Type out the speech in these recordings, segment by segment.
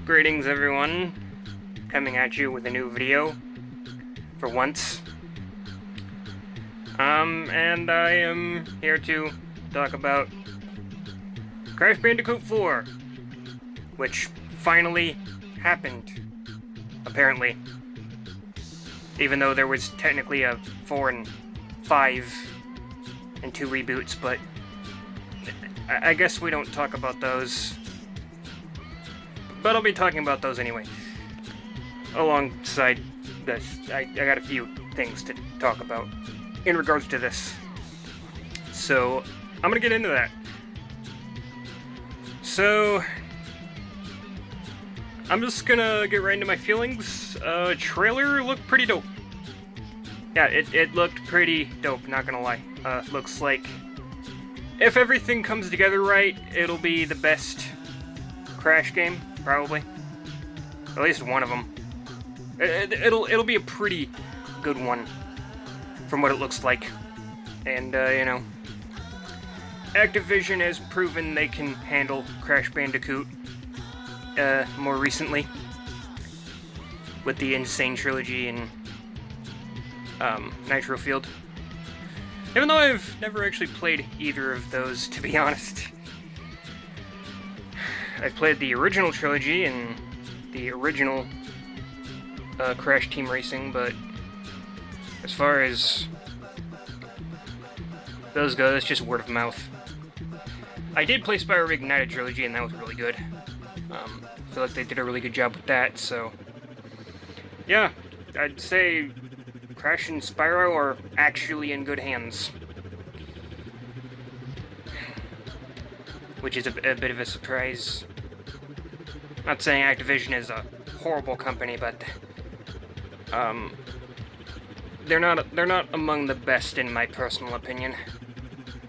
Greetings everyone, coming at you with a new video, for once. And I am here to talk about Crash Bandicoot 4, which finally happened, apparently. Even though there was technically a 4 and 5 and 2 reboots, but I guess we don't talk about those. But I'll be talking about those anyway. Alongside this, I got a few things to talk about in regards to this. So, I'm gonna get into that. So, I'm just gonna get right into my feelings. Trailer looked pretty dope. Yeah, it looked pretty dope, not gonna lie. Looks like if everything comes together right, it'll be the best Crash game, probably. At least one of them. It'll be a pretty good one, from what it looks like. And, you know, Activision has proven they can handle Crash Bandicoot, more recently, with the Insane Trilogy and, Nitro Field. Even though I've never actually played either of those, to be honest. I've played the original trilogy and the original Crash Team Racing, but as far as those go, it's just word of mouth. I did play Spyro Ignited Trilogy, and that was really good. I feel like they did a really good job with that, so yeah, I'd say Crash and Spyro are actually in good hands. Which is a bit of a surprise. Not saying Activision is a horrible company, but they're not among the best in my personal opinion.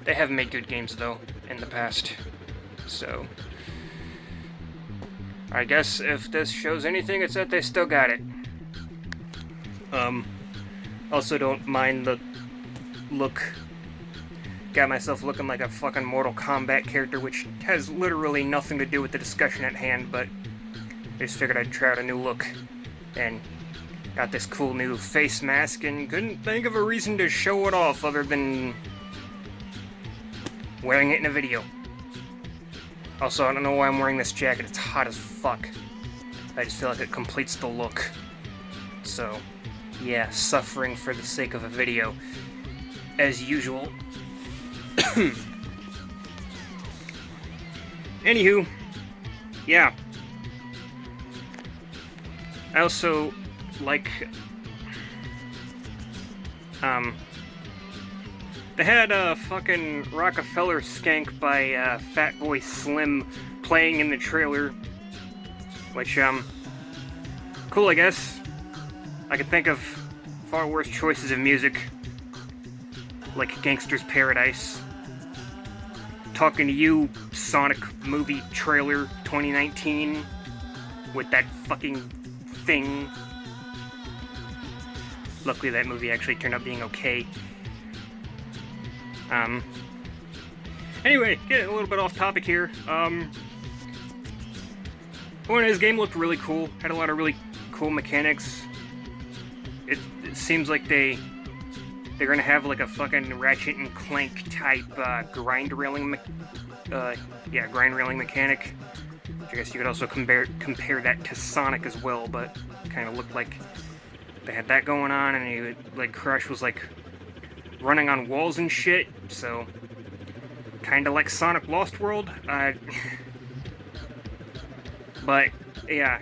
They have made good games though in the past, so I guess if this shows anything, it's that they still got it. Also don't mind the look. Got myself looking like a fucking Mortal Kombat character, which has literally nothing to do with the discussion at hand, but I just figured I'd try out a new look. And got this cool new face mask, and couldn't think of a reason to show it off other than wearing it in a video. Also, I don't know why I'm wearing this jacket, it's hot as fuck. I just feel like it completes the look. So, yeah, suffering for the sake of a video, as usual. Anywho, yeah. I also like, they had a fucking Rockefeller Skank by Fatboy Slim playing in the trailer, which, cool, I guess. I could think of far worse choices of music, like Gangster's Paradise. Talking to You, Sonic movie trailer 2019, with that fucking thing. Luckily that movie actually turned out being okay. Anyway, getting a little bit off topic here. Well, his game looked really cool, had a lot of really cool mechanics. It seems like they're gonna have like a fucking Ratchet and Clank type grind railing mechanic. I guess you could also compare that to Sonic as well, but kind of looked like they had that going on, and like Crash was like running on walls and shit. So kind of like Sonic Lost World. But yeah,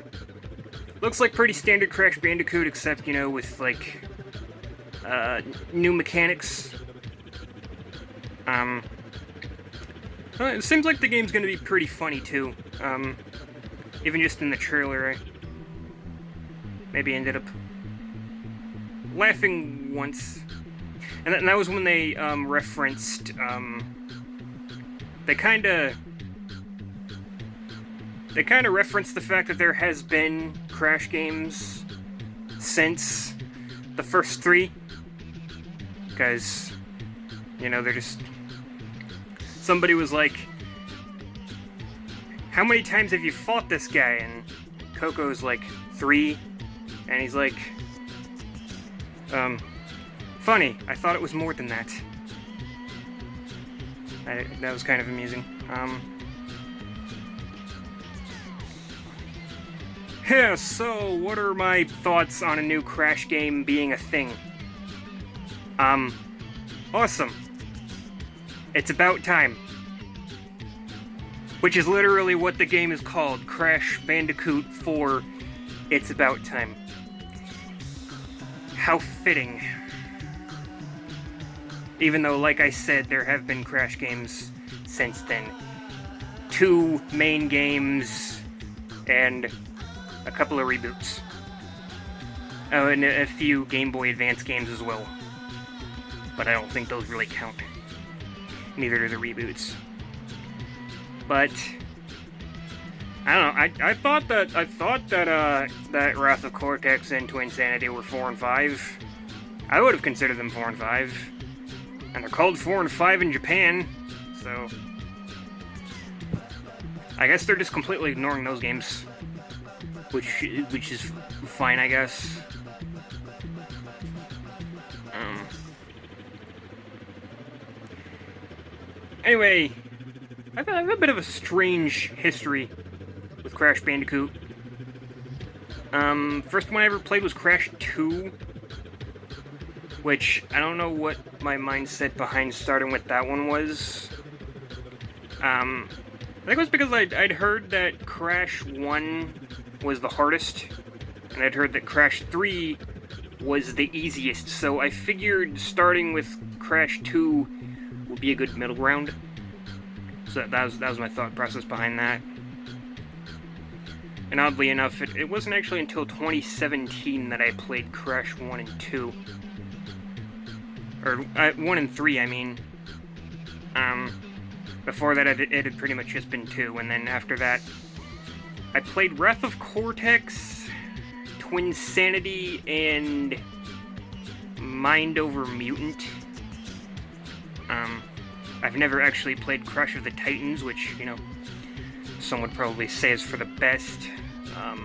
looks like pretty standard Crash Bandicoot, except, you know, with like new mechanics. It seems like the game's gonna be pretty funny too. Even just in the trailer, I maybe ended up laughing once, and that was when they referenced. They kind of referenced the fact that there has been Crash games since the first 3. Because, you know, they're just... Somebody was like, how many times have you fought this guy? And Coco's like 3, and he's like, funny, I thought it was more than that. That was kind of amusing. Yeah, so what are my thoughts on a new Crash game being a thing? Awesome. It's about time. Which is literally what the game is called, Crash Bandicoot 4, It's About Time. How fitting. Even though, like I said, there have been Crash games since then. 2 main games, and a couple of reboots. Oh, and a few Game Boy Advance games as well. But I don't think those really count. Neither do the reboots. But I don't know. I thought that Wrath of Cortex and Twinsanity were 4 and 5. I would have considered them 4 and 5, and they're called 4 and 5 in Japan. So I guess they're just completely ignoring those games, which is fine, I guess. Anyway, I've a bit of a strange history with Crash Bandicoot. First one I ever played was Crash 2, which I don't know what my mindset behind starting with that one was. I think it was because I'd heard that Crash 1 was the hardest, and I'd heard that Crash 3 was the easiest, so I figured starting with Crash 2 would be a good middle ground. So that was my thought process behind that. And oddly enough, it wasn't actually until 2017 that I played Crash 1 and 2. Or 1 and 3, I mean. Before that, it had pretty much just been 2, and then after that, I played Wrath of Cortex, Twinsanity, and Mind Over Mutant. I've never actually played Crush of the Titans, which, you know, some would probably say is for the best. I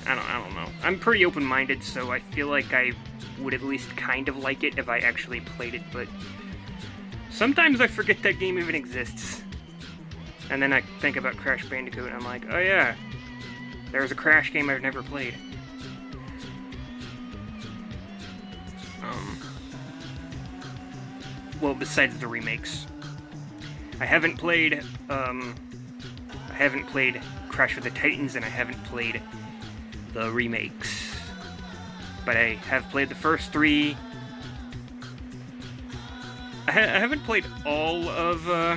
don't know. I'm pretty open-minded, so I feel like I would at least kind of like it if I actually played it, but sometimes I forget that game even exists. And then I think about Crash Bandicoot, and I'm like, oh yeah, there's a Crash game I've never played. Well, besides the remakes. I haven't played Crash of the Titans, and I haven't played the remakes. But I have played the first 3. I haven't played all of, I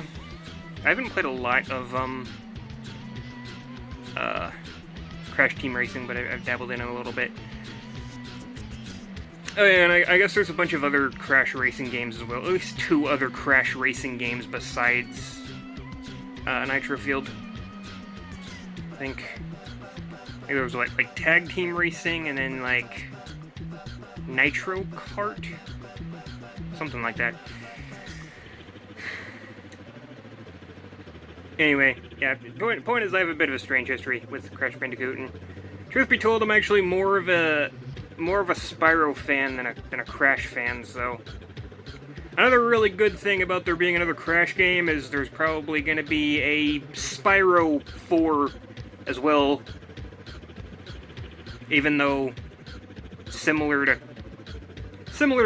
haven't played a lot of, Crash Team Racing, but I've dabbled in it a little bit. Oh yeah, and I guess there's a bunch of other Crash Racing games as well. At least 2 other Crash Racing games besides Nitro Field. I think there was like Tag Team Racing, and then like Nitro Kart, something like that. Anyway, yeah. Point is, I have a bit of a strange history with Crash Bandicoot, and truth be told, I'm actually more of a Spyro fan than a Crash fan, so another really good thing about there being another Crash game is there's probably going to be a Spyro 4 as well, even though similar to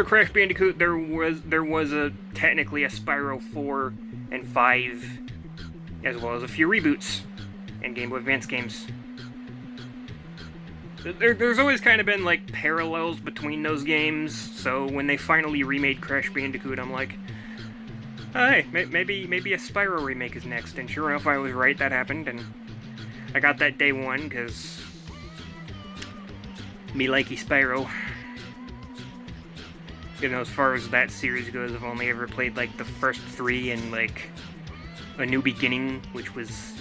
Crash Bandicoot, there was technically a Spyro 4 and 5, as well as a few reboots and Game Boy Advance games. There's always kind of been, like, parallels between those games, so when they finally remade Crash Bandicoot, I'm like, oh, hey, maybe a Spyro remake is next, and sure enough, I was right, that happened, and I got that day one, because me likey Spyro. You know, as far as that series goes, I've only ever played, like, the first 3 and, like, A New Beginning, which was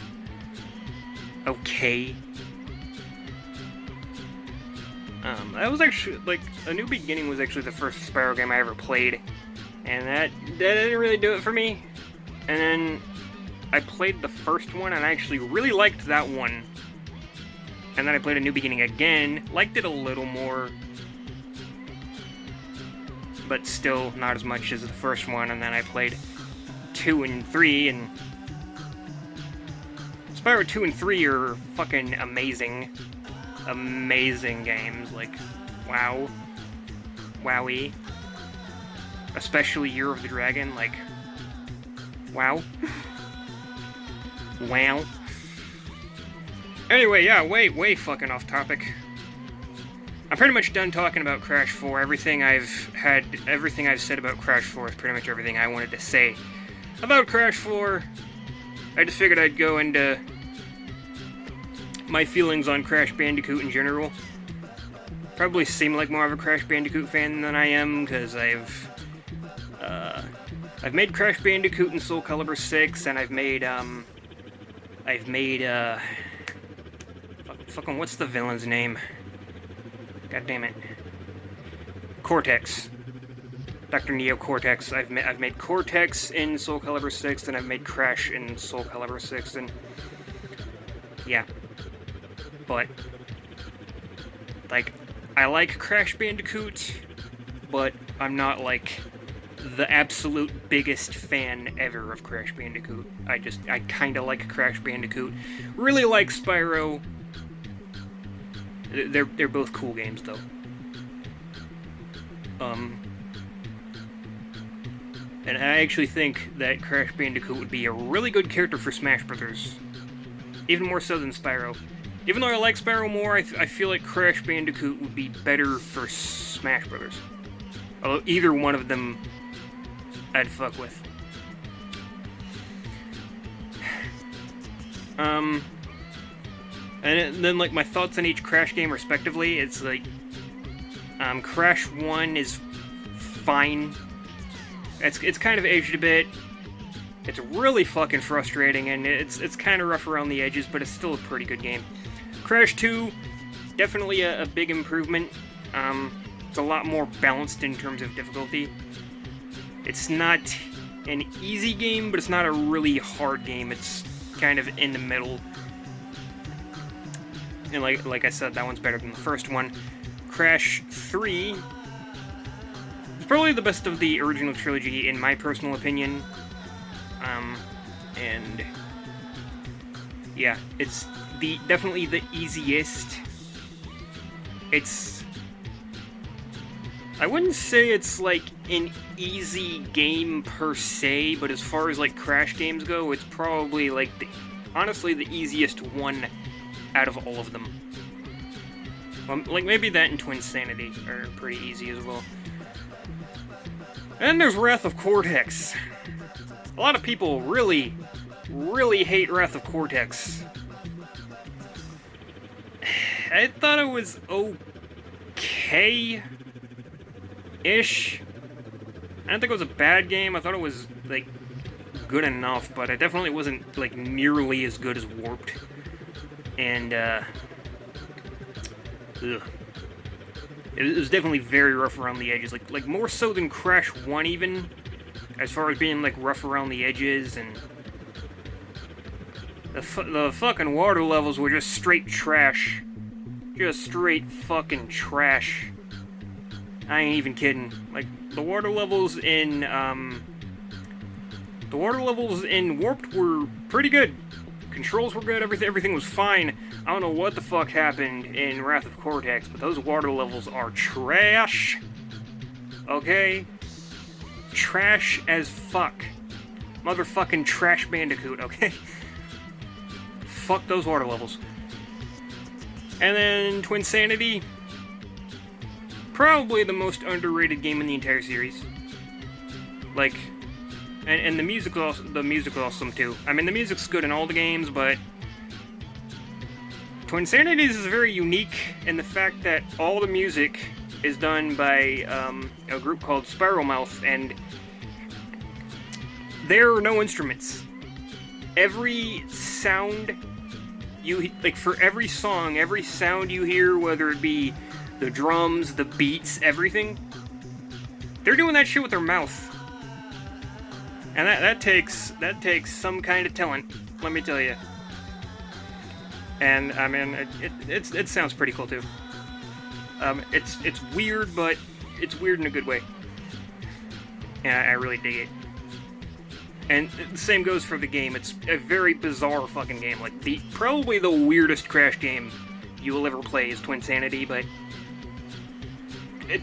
okay. That was actually, like, A New Beginning was actually the first Spyro game I ever played, and that didn't really do it for me. And then I played the first one, and I actually really liked that one. And then I played A New Beginning again, liked it a little more, but still not as much as the first one. And then I played 2 and 3, and Spyro 2 and 3 are fucking amazing. Amazing games, like, wow. Wowie. Especially Year of the Dragon, like, wow. Wow. Anyway, yeah, way fucking off topic. I'm pretty much done talking about Crash 4. Everything I've said about Crash 4 is pretty much everything I wanted to say about Crash 4. I just figured I'd go into my feelings on Crash Bandicoot in general. Probably seem like more of a Crash Bandicoot fan than I am, because I've made Crash Bandicoot in Soul Calibur 6, and I've made fucking, what's the villain's name? God damn it. Cortex. Dr. Neo Cortex. I've made Cortex in Soul Calibur 6, and I've made Crash in Soul Calibur 6, and yeah. But, like, I like Crash Bandicoot, but I'm not, like, the absolute biggest fan ever of Crash Bandicoot. I kinda like Crash Bandicoot. Really like Spyro. They're both cool games, though. And I actually think that Crash Bandicoot would be a really good character for Smash Brothers. Even more so than Spyro. Even though I like Spyro more, I feel like Crash Bandicoot would be better for Smash Brothers. Although either one of them I'd fuck with. And then, like, my thoughts on each Crash game respectively, it's like, Crash 1 is fine. It's kind of aged a bit. It's really fucking frustrating, and it's kind of rough around the edges, but it's still a pretty good game. Crash 2, definitely a big improvement. It's a lot more balanced in terms of difficulty. It's not an easy game, but it's not a really hard game. It's kind of in the middle. And like I said, that one's better than the first one. Crash 3 is probably the best of the original trilogy, in my personal opinion. And yeah, it's definitely the easiest. I wouldn't say it's like an easy game per se, but as far as like Crash games go, it's probably like honestly the easiest one out of all of them. Well, like maybe that and Twinsanity are pretty easy as well. And there's Wrath of Cortex. A lot of people really hate Wrath of Cortex. I thought it was okay-ish. I don't think it was a bad game. I thought it was, like, good enough, but it definitely wasn't, like, nearly as good as Warped. And, ugh. It was definitely very rough around the edges, like more so than Crash 1 even, as far as being, like, rough around the edges, and the fucking water levels were just straight trash. Just straight fucking trash. I ain't even kidding. Like, the water levels in Warped were pretty good. Controls were good, everything was fine. I don't know what the fuck happened in Wrath of Cortex, but those water levels are trash. Okay? Trash as fuck. Motherfucking Trash Bandicoot, okay? Fuck those water levels. And then Twinsanity. Probably the most underrated game in the entire series. Like, and the music's awesome too. I mean, the music's good in all the games, but Twinsanity is very unique in the fact that all the music is done by a group called Spyro, and there are no instruments. Every sound for every song, every sound you hear, whether it be the drums, the beats, everything, they're doing that shit with their mouth. And that takes some kind of talent, let me tell you. And I mean, it sounds pretty cool too. It's weird, but it's weird in a good way, and I really dig it. And the same goes for the game. It's a very bizarre fucking game. Like probably the weirdest Crash game you will ever play is Twinsanity, but I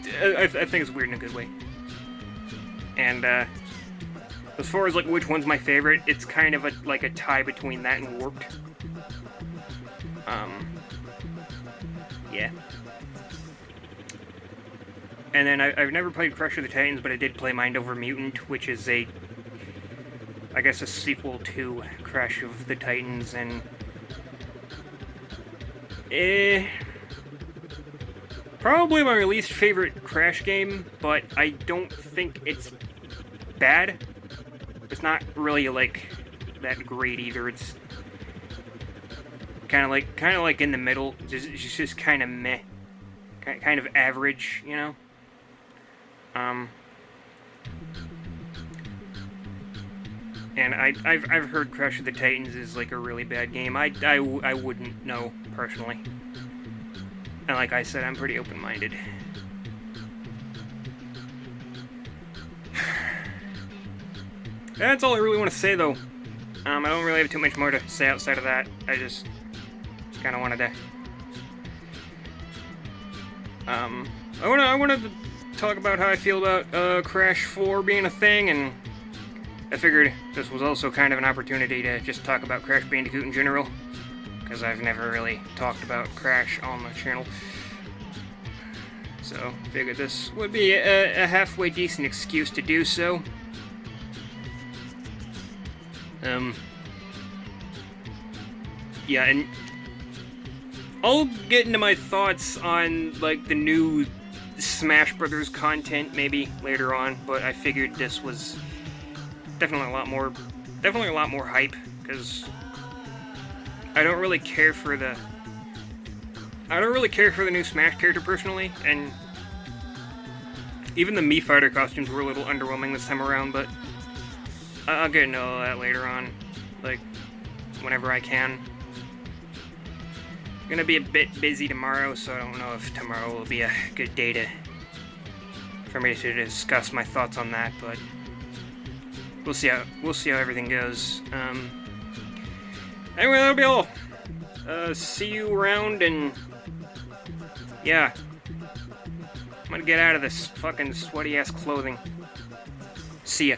think it's weird in a good way. And as far as like which one's my favorite, it's kind of like a tie between that and Warped. Yeah. And then I've never played Crush of the Titans, but I did play Mind Over Mutant, which is I guess a sequel to Crash of the Titans, and probably my least favorite Crash game, but I don't think it's bad. It's not really like that great either. It's kind of like in the middle. It's just kind of meh, kind of average, you know. And I've heard Crash of the Titans is like a really bad game. I wouldn't know personally. And like I said, I'm pretty open-minded. That's all I really want to say, though. I don't really have too much more to say outside of that. I just kind of wanted to. I wanted to talk about how I feel about Crash 4 being a thing, and I figured this was also kind of an opportunity to just talk about Crash Bandicoot in general, because I've never really talked about Crash on the channel. So, figured this would be a halfway decent excuse to do so. Yeah, and I'll get into my thoughts on, like, the new Smash Brothers content maybe later on, but I figured this was definitely a lot more hype, because I don't really care for the new Smash character personally, and even the Mii Fighter costumes were a little underwhelming this time around, but I'll get into all that later on, like, whenever I can. I'm gonna be a bit busy tomorrow, so I don't know if tomorrow will be a good day for me to discuss my thoughts on that, but we'll see how everything goes. Anyway, that'll be all. See you around, and yeah, I'm gonna get out of this fucking sweaty ass clothing. See ya.